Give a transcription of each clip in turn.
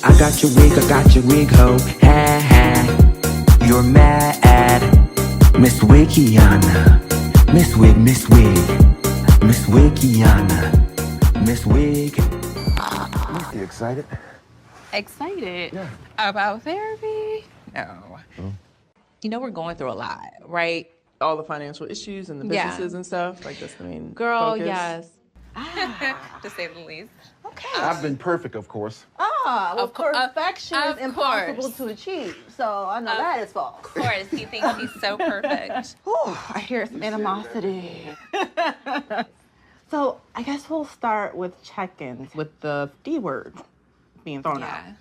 I got your wig, ho. Ha ha. You're mad. Miss Wikiana. Miss Wig, Miss Wig. Miss Wikiana. Miss Wig. You excited? Excited? Yeah. About therapy? No. You know we're going through a lot, right? All the financial issues and the Yeah. businesses and stuff. Like that's the main Girl, focus. yes. To say the least. Okay. I've been perfect, of course. Well, Of cour- perfection of is impossible course. to achieve. So I know that is false. Of course, he thinks he's so perfect. Whew, I hear some animosity. So I guess we'll start with check-ins with the D word being thrown out. Yeah.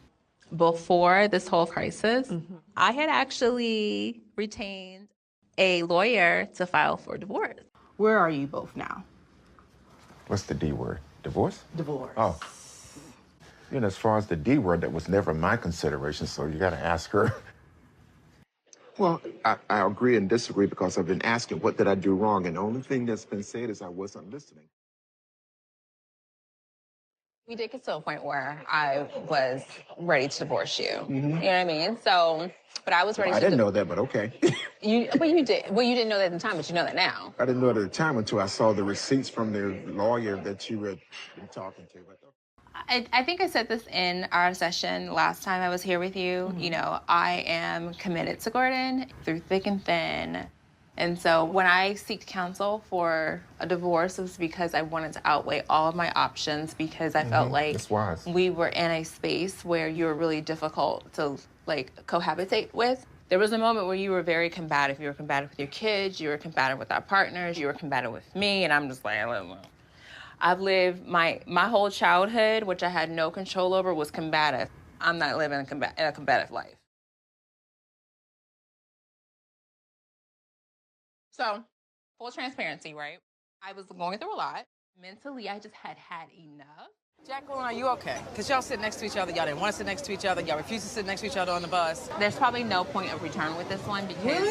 Before this whole crisis, I had actually retained a lawyer to file for divorce. Where are you both now? What's the D word? Divorce? Divorce. Oh. You know, as far as the D word, that was never my consideration, so you got to ask her. Well, I agree and disagree because I've been asking, what did I do wrong? And the only thing that's been said is I wasn't listening. We did get to a point where I was ready to divorce you. You know what I mean? So, but I was ready I to. didn't know that, but okay. You did. Well, you didn't know that at the time, but you know that now. I didn't know it at the time until I saw the receipts from the lawyer that you had been talking to. But I think I said this in our session last time I was here with you. You know, I am committed to Gordon through thick and thin. And so when I seeked counsel for a divorce, it was because I wanted to outweigh all of my options because I felt like that's wise. we were in a space where you were really difficult to like cohabitate with. There was a moment where you were very combative. You were combative with your kids, you were combative with our partners, you were combative with me, and I'm just like, I've lived my whole childhood, which I had no control over, was combative. I'm not living in a combative life. So, full transparency, right? I was going through a lot. Mentally, I just had enough. Jacqueline, are you okay? Because y'all sit next to each other. Y'all didn't want to sit next to each other. Y'all refused to sit next to each other on the bus. There's probably no point of return with this one because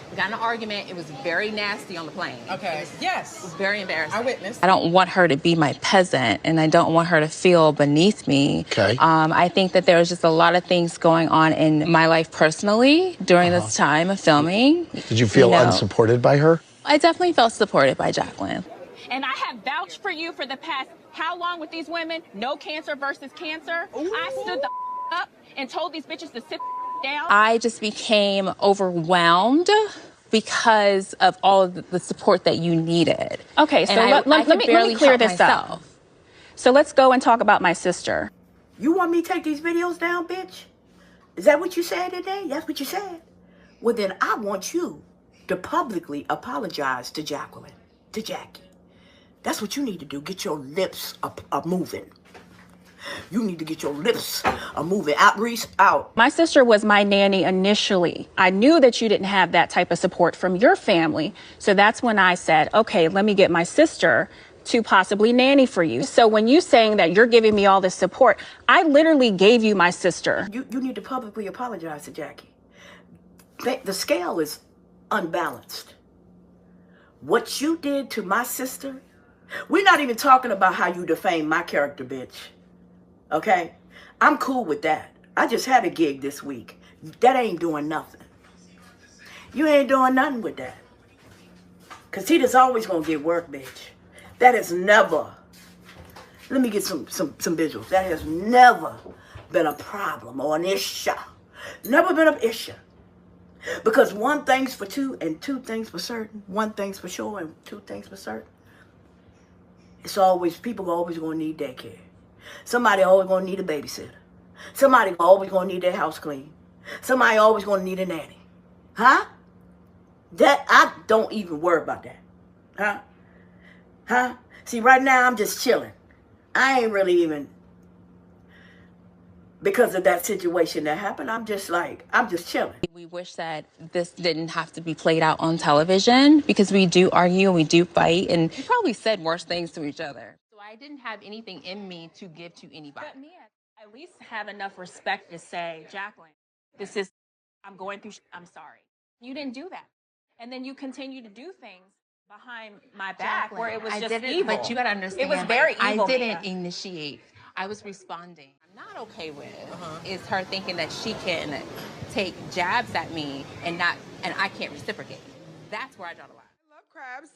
we got in an argument. It was very nasty on the plane. Okay. Yes. It was very embarrassing. I witnessed. I don't want her to be my peasant, and I don't want her to feel beneath me. Okay. I think that there was just a lot of things going on in my life personally during this time of filming. Did you feel unsupported by her? I definitely felt supported by Jacqueline. And I have vouched for you for the past how long with these women? No cancer versus cancer. Ooh. I stood the up and told these bitches to sit down. I just became overwhelmed because of all of the support that you needed. Okay, so let me clear this up. So let's go and talk about my sister. You want me to take these videos down, bitch? Is that what you said today? That's what you said? Well, then I want you to publicly apologize to Jacqueline, to Jackie. That's what you need to do. Get your lips a moving. You need to get your lips a moving. Out, Reese, out. My sister was my nanny initially. I knew that you didn't have that type of support from your family. So that's when I said, okay, let me get my sister to possibly nanny for you. So when you saying that you're giving me all this support, I literally gave you my sister. You need to publicly apologize to Jackie. The scale is unbalanced. What you did to my sister, we're not even talking about how you defamed my character, bitch. Okay? I'm cool with that. I just had a gig this week. That ain't doing nothing. You ain't doing nothing with that. Because Tita's always going to get work, bitch. That has never, let me get some visuals. That has never been a problem or an issue. Never been an issue. Because one thing's for two and two things for certain. One thing's for sure and two things for certain. It's always, people are always going to need daycare. Somebody always going to need a babysitter. Somebody always going to need their house clean. Somebody always going to need a nanny. Huh? That, I don't even worry about that. Huh? Huh? See, right now I'm just chilling. I ain't really even, because of that situation that happened, I'm just chilling. We wish that this didn't have to be played out on television because we do argue and we do fight and we probably said worse things to each other. So I didn't have anything in me to give to anybody. But me, at least have enough respect to say, Jacqueline, I'm going through, I'm sorry. You didn't do that. And then you continue to do things behind my back where it was just evil. But you gotta understand. It was very evil. I didn't initiate. I was responding. I'm not okay with is her thinking that she can take jabs at me and I can't reciprocate. That's where I draw the line. I love crabs.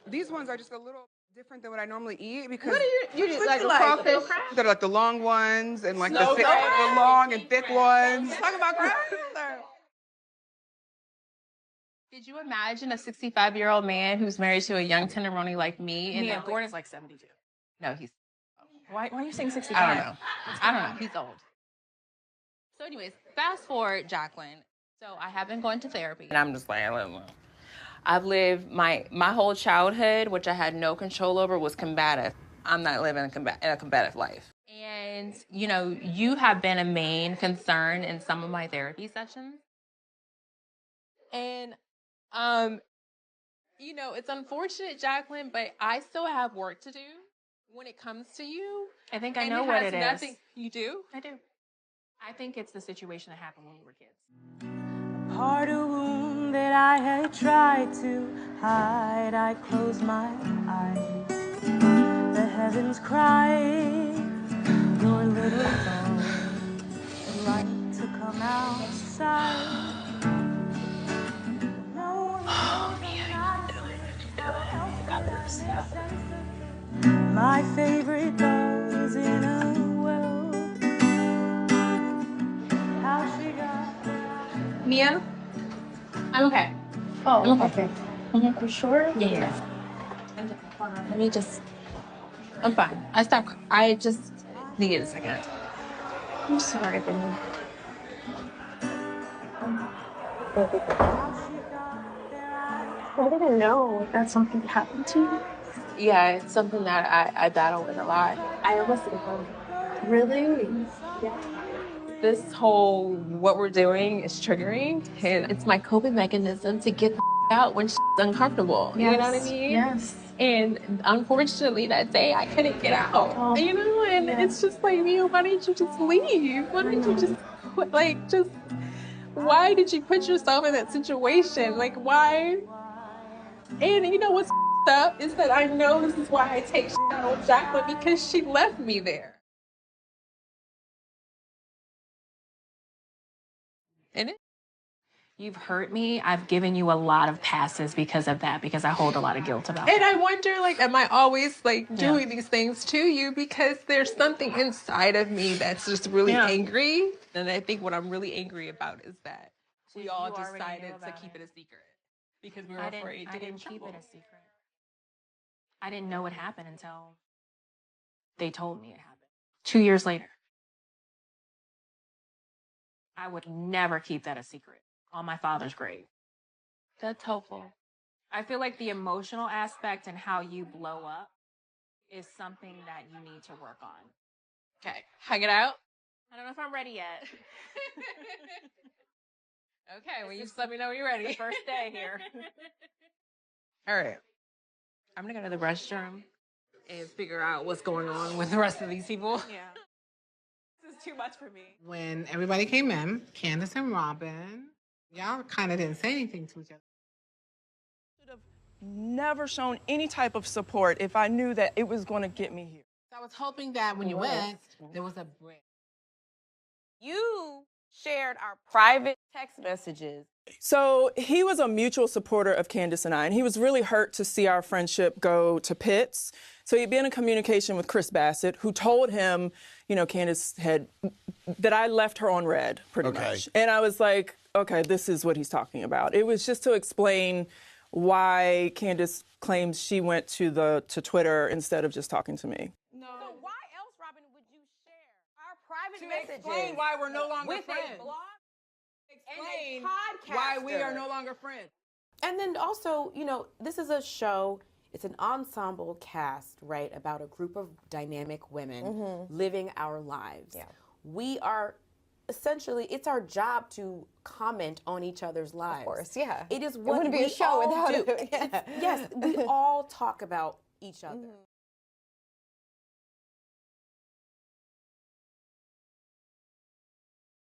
These ones are just a little different than what I normally eat because What do you like like crawfish? they're like the long ones and like the Snow crab? long and thick ones. Talk about crabs. Did you imagine a 65-year-old man who's married to a young tenderoni like me? And Yeah, Gordon's like 72. No, he's. Why are you saying 65? I don't know. He's old. So, anyways, fast forward, Jacqueline. So I have been going to therapy, and I'm just like, I've lived my whole childhood, which I had no control over, was combative. I'm not living a combative life. And you have been a main concern in some of my therapy sessions. And it's unfortunate, Jacqueline, but I still have work to do when it comes to you. I think I know what it is. You do? I do. I think it's the situation that happened when we were kids. Part of wound that I had tried to hide, I closed my eyes. The heavens cried, your little dog would like to come outside. My favorite dog is in a well. How she got there. Mia? I'm okay. Oh, I'm okay. Are you sure? Yeah. Let me just. I'm fine. I just needed a second. I'm sorry, baby. I didn't know that something happened to you. Yeah, it's something that I battle with a lot. I almost didn't know. Really? Yeah. This whole what we're doing is triggering, and it's my coping mechanism to get the out when shit's uncomfortable. Yes. You know what I mean? Yes. And unfortunately, that day I couldn't get out. Oh. And it's just like, Mia, why didn't you just leave? Why didn't you just quit? Why did you put yourself in that situation? Like, why? And what's up is that I know this is why I take shit out on Jacqueline, because she left me there. And You've hurt me. I've given you a lot of passes because of that, because I hold a lot of guilt about it. And I wonder, am I always doing these things to you because there's something inside of me that's just really angry? And I think what I'm really angry about is that we all decided to keep it a secret because we were afraid to get in trouble. Keep it a secret. I didn't know what happened until they told me it happened. 2 years later. I would never keep that a secret on my father's grave. That's helpful. I feel like the emotional aspect and how you blow up is something that you need to work on. Okay, hang it out. I don't know if I'm ready yet. Okay, well, you just let me know when you're ready. The first day here. All right. I'm going to go to the restroom and figure out what's going on with the rest of these people. Yeah. This is too much for me. When everybody came in, Candace and Robin, y'all kind of didn't say anything to each other. Should have never shown any type of support if I knew that it was going to get me here. I was hoping that when you went, there was a break. You shared our private text messages. So he was a mutual supporter of Candace and I, and he was really hurt to see our friendship go to pits. So he'd been in communication with Chris Bassett, who told him, Candace that I left her on red, pretty much. And I was like, okay, this is what he's talking about. It was just to explain why Candace claims she went to Twitter instead of just talking to me. No. So why else, Robin, would you share our private messages? Explain why we're no longer with friends. A blog Explain and a podcaster. why we are no longer friends. And then also, this is a show, it's an ensemble cast, right, about a group of dynamic women living our lives. Yeah. We are essentially, it's our job to comment on each other's lives. Of course, yeah. It is what wouldn't be a show without it. Yeah. Yes, we all talk about each other.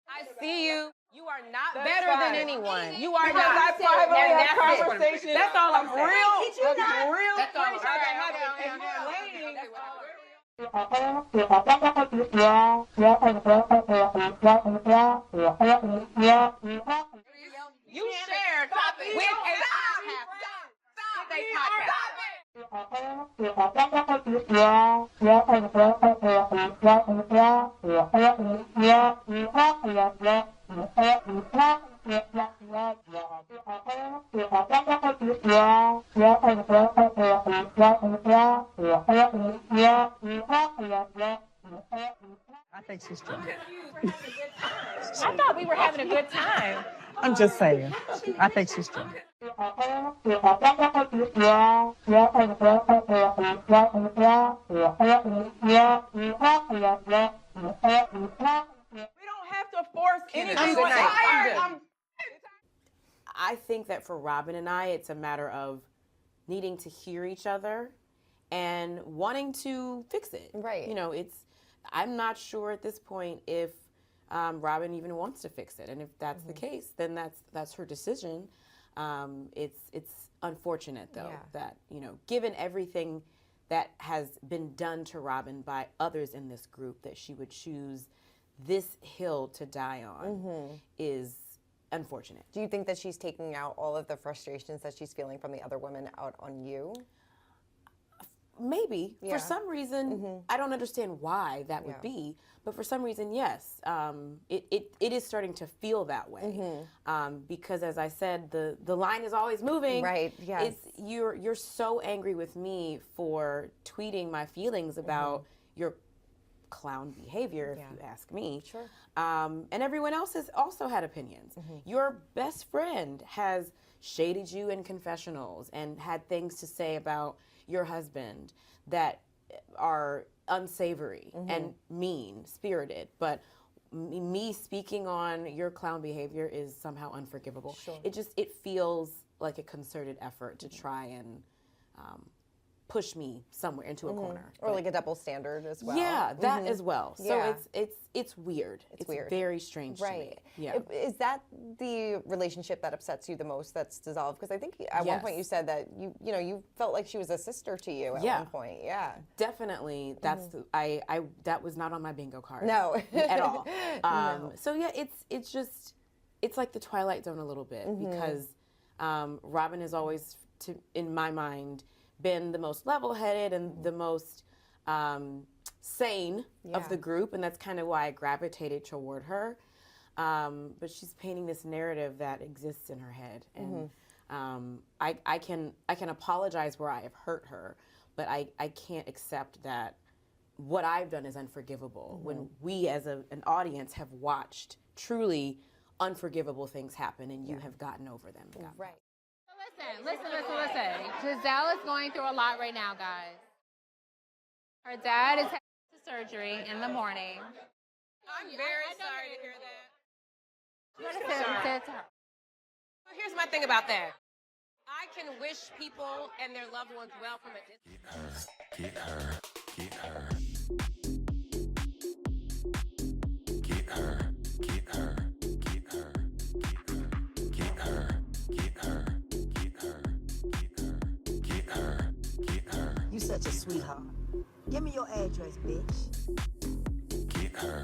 I see you. You are not That's better fine. than anyone. You are Because not. I privately have conversations. That's all I'm saying. Real That's all. friends. Okay. You shared with a I think she's drunk. I thought we were having a good time. I'm just saying. I think she's drunk. I think that for Robin and I, it's a matter of needing to hear each other and wanting to fix it. Right. You know, I'm not sure at this point if Robin even wants to fix it. And if that's the case, then that's her decision. It's unfortunate, though, that, you know, given everything that has been done to Robin by others in this group, that she would choose this hill to die on is unfortunate. Do you think that she's taking out all of the frustrations that she's feeling from the other women out on you? Maybe. Yeah. For some reason, I don't understand why that would be, but for some reason, yes. It is starting to feel that way. Because as I said, the line is always moving. Right, yes. You're so angry with me for tweeting my feelings about your clown behavior, if you ask me. Sure. And everyone else has also had opinions. Your best friend has shaded you in confessionals and had things to say about your husband that are unsavory and mean-spirited, but me speaking on your clown behavior is somehow unforgivable. Sure. It feels like a concerted effort to try and push me somewhere into a corner. Or like a double standard as well. Yeah, that as well. So Yeah. it's weird. It's weird. very strange to me. Yeah. Is that the relationship that upsets you the most that's dissolved? Because I think at one point you said that you felt like she was a sister to you at one point. Yeah. Definitely. That's that was not on my bingo card. No. At all. No. So yeah, it's like the Twilight Zone a little bit because Robin has always, in my mind, been the most level-headed and the most sane of the group, and that's kind of why I gravitated toward her. But she's painting this narrative that exists in her head, and I can apologize where I have hurt her, but I can't accept that what I've done is unforgivable when we as an audience have watched truly unforgivable things happen, and you have gotten over them. Right. Listen. Gizelle is going through a lot right now, guys. Her dad is having surgery in the morning. I'm very sorry to hear that. Well, here's my thing about that. I can wish people and their loved ones well from a distance. Get her. You such a sweetheart. Give me your address, bitch. Get her.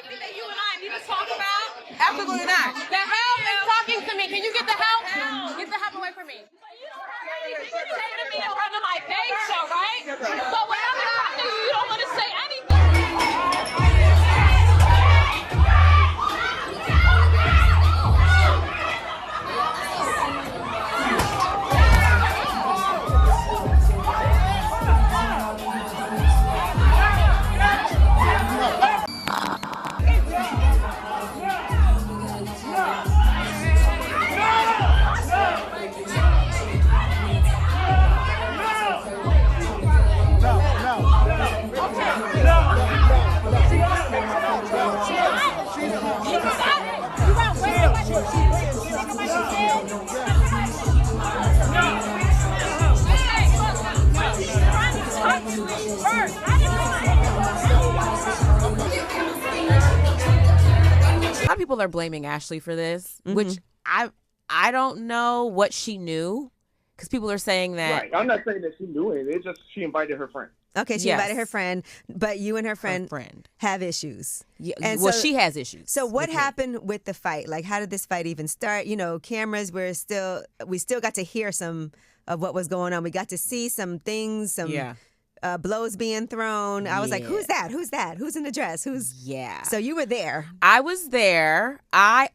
Anything that you and I need to talk about? Absolutely not. The help is talking to me. Can you get the help? Get the help away from me. You don't have anything to say to me in front of my face, show, right? But when I'm in front of you, you don't want to say anything. A lot of people are blaming Ashley for this, which I don't know what she knew Because people are saying that. Right. I'm not saying that she knew it. It's just she invited her friend. Okay, she invited her friend, but you and her friend, have issues. Yeah, well, she has issues. So what happened with the fight? Like, how did this fight even start? You know, cameras we still got to hear some of what was going on. We got to see some things, blows being thrown. I was like, who's that? Who's that? Who's in the dress? So you were there. I was there. I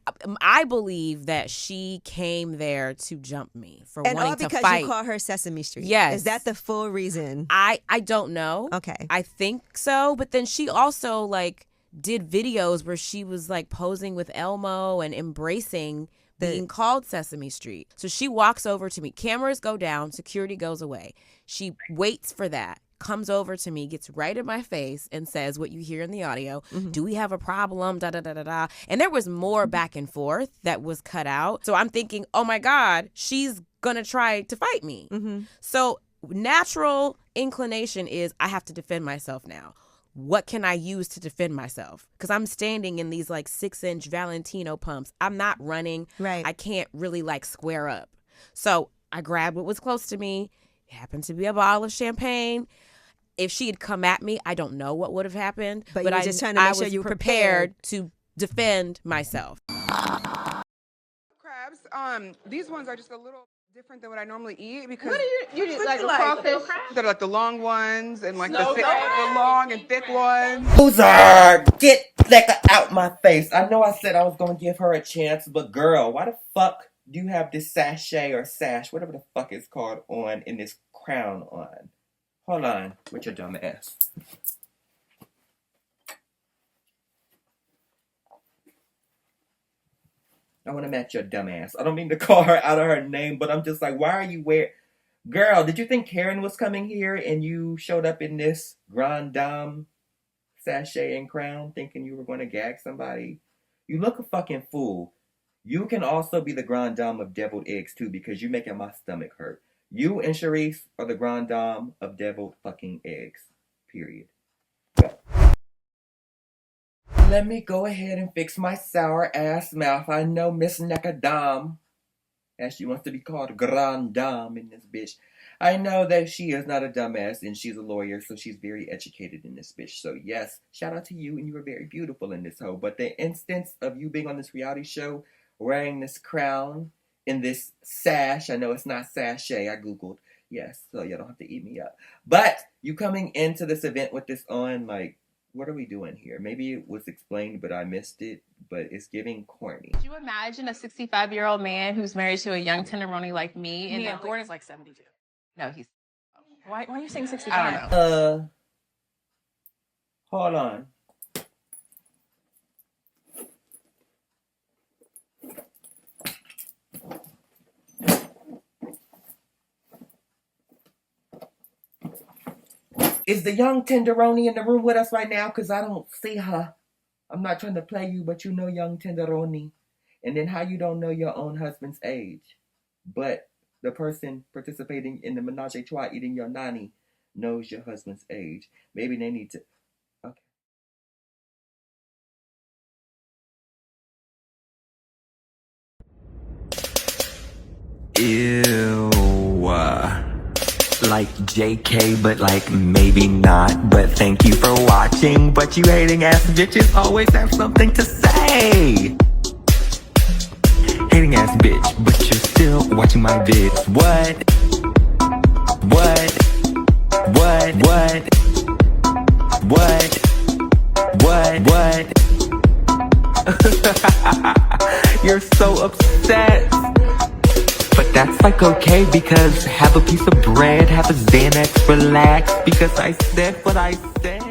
believe that she came there to jump me for and wanting all to because fight. you call her Sesame Street. Yes. Is that the full reason? I don't know. Okay. I think so. But then she also like did videos where she was like posing with Elmo and embracing being called Sesame Street. So she walks over to me. Cameras go down. Security goes away. She waits for that. Comes over to me, gets right in my face, and says what you hear in the audio. Do we have a problem? Da da da da da. And there was more back and forth that was cut out. So I'm thinking, oh my God, she's gonna try to fight me. So natural inclination is I have to defend myself now. What can I use to defend myself? Because I'm standing in these like 6-inch Valentino pumps. I'm not running. Right. I can't really like square up. So I grabbed what was close to me. It happened to be a bottle of champagne. If she had come at me, I don't know what would have happened. But you were just trying to make sure you were prepared to defend myself. Crabs. These ones are just a little different than what I normally eat because What are you like like crawfish. They're like the long ones and like the long and thick ones. Loser! Get Becca out my face. I know I said I was gonna give her a chance, but girl, why the fuck do you have this sachet or sash, whatever the fuck it's called, on in this crown on? Hold on with your dumb ass. I want to match your dumb ass. I don't mean to call her out of her name, but I'm just like, why are you wearing... Girl, did you think Karen was coming here and you showed up in this Grand Dame sachet and crown thinking you were going to gag somebody? You look a fucking fool. You can also be the Grand Dame of deviled eggs too because you're making my stomach hurt. You and Charrisse are the Grand Dame of deviled fucking eggs. Period. Let me go ahead and fix my sour ass mouth. I know Miss Necadame, as she wants to be called, Grand Dame in this bitch. I know that she is not a dumbass and she's a lawyer, so she's very educated in this bitch. So yes, shout out to you, and you were very beautiful in this hoe. But the instance of you being on this reality show, wearing this crown, in this sash, I know it's not sachet, I googled, yes, so you don't have to eat me up. But you coming into this event with this on, like, what are we doing here? Maybe it was explained, but I missed it, but it's giving corny. Could you imagine a 65-year-old man who's married to a young tenderoni like me? And Yeah, Gordon's like 72. No, he's... Why are you saying 65? I don't know. Hold on. Is the young tenderoni in the room with us right now? Because I don't see her. I'm not trying to play you, but you know young tenderoni. And then how you don't know your own husband's age. But the person participating in the menage a trois eating your nani knows your husband's age. Maybe they need to... Okay. Ew. Like JK, but like maybe not. But thank you for watching. But you hating ass bitches always have something to say. Hating ass bitch, but you're still watching my vids. What? You're so upset. But that's like okay, because have a piece of bread, have a Xanax, relax, because I said what I said.